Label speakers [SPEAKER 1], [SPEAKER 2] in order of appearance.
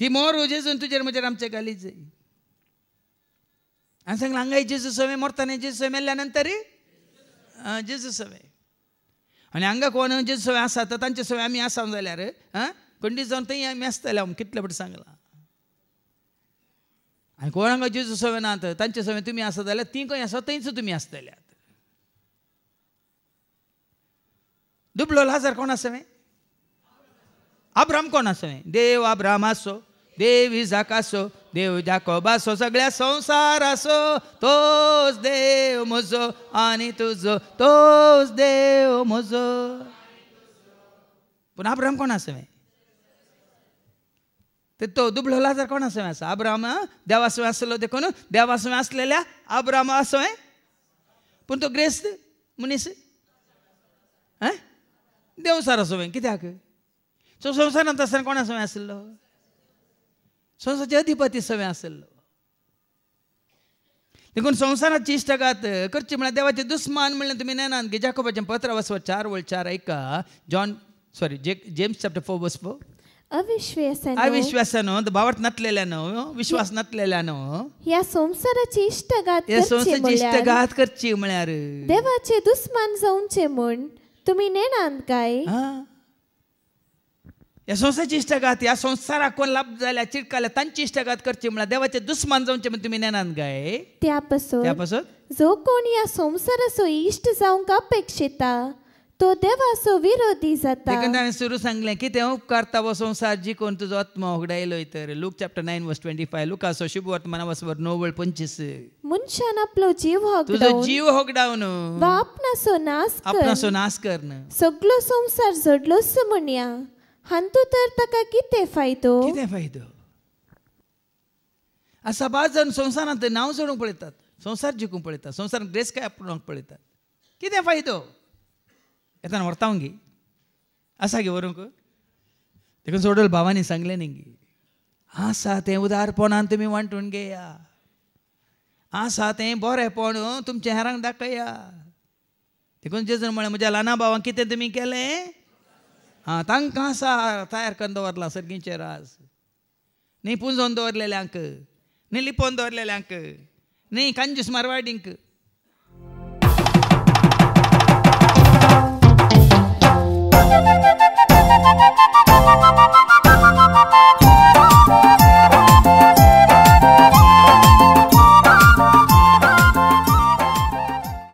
[SPEAKER 1] ती मोर जेजून तुजेर म्हजेर आमचे घालीच आणि सांगला हांगाय जेजू सवय मोरताना जेजू सवय मेल्ल्यानंतर जेजू सवय आणि हांगा कोण जेजू सवय आसा तर तांचे सवय आमी आसा जाल्यार खंडीत जावन थंय आमी आसतले हांव कितले फावटी सांगलां आनी कोण हांगा जेजू सवय ना तांचे सवय तुमी आसा जाल्यार ती खंय आसा थंयच तुमी आसतल्यात दुबळो लाजार कोण आसा अब्राम कोण आसा देव अब्राम आसो देव इजाक आसो देव जाकोब आसो सगळ्या संवसार आसो तोच देव म्हजो आनी तुजो तोच देव म्हजो पूण अब्राम कोण आसा तो दुबळो लाजार कोण आसा अब्राम देवासय आसलो देखून देवासय आसलेल्या अब्राम आसोय पूण तो ग्रेस्त मनीस देवसार आसो कित्याक सो संवसारांत आसतना कोणा सवय आसलो संवसाराचे अधिपती सवय आसलो देखून संवसाराची इश्टगात करची म्हळ्यार देवाचे दुस्मान म्हणल्यार तुमी नेनात की जाकोबाचें पत्र 4:4 ऐका जेम्स चॅप्टर 4:4 अविश्वासानो भावार्थ नटलेल्यानो विश्वास नटलेल्यानो ह्या संवसाराची इश्टगात करची म्हळ्यार
[SPEAKER 2] देवाचे दुस्मान जावचे म्हूण तुमी नेनात काय
[SPEAKER 1] ह्या संवसाराची इश्टगात ह्या संवसाराक कोण लाभ जाल्या चिडकाल्या तांची इश्टगात करची म्हळ्यार देवाचे दुस्मान जावचे म्हण तुमी नेनात काय
[SPEAKER 2] त्या पासून जो कोण ह्या संवसाराचो इश्ट जावंक अपेक्षिता तो देवाचो विरोधी जाता
[SPEAKER 1] देखून हांवें सुरू सांगलें कितें उपकारता हो संवसार जिखून तुजो आत्मा होगडायलो तर लूक चॅप्टर 9:25 लुकाचो शुभ वर्तमान 9:25
[SPEAKER 2] मनशान आपलो जीव
[SPEAKER 1] तुजो जीव होगडावन
[SPEAKER 2] वा आपणाचो नाश
[SPEAKER 1] कर
[SPEAKER 2] सगळो संवसार जडलोच म्हणया हांतू तर ताका कितें फायदो
[SPEAKER 1] असा बाज जावन संवसारांत नांव जोडूंक पळयतात संवसार जिखूंक पळयतात संवसारांत ग्रेस काय आपणाक पळयतात कितें फायदो येताना व्हरतां गे आसा गे व्हरूंक देखून सोडल भावानी सांगलें न्ही गे आसा तें उदारपणान तुमी वांटून घेया आसा तें बरेंपण तुमचे हेरांक दाखया देखून जेजून म्हळें म्हज्या ल्हाना भावांक कितें तुमी केलें तांकां आसा तयार करून दवरला सर्गींचे रास न्ही पुंजोवन दवरलेल्यांक न्ही लिपोवन दवरलेल्यांक न्ही कंजूस मारवाडींक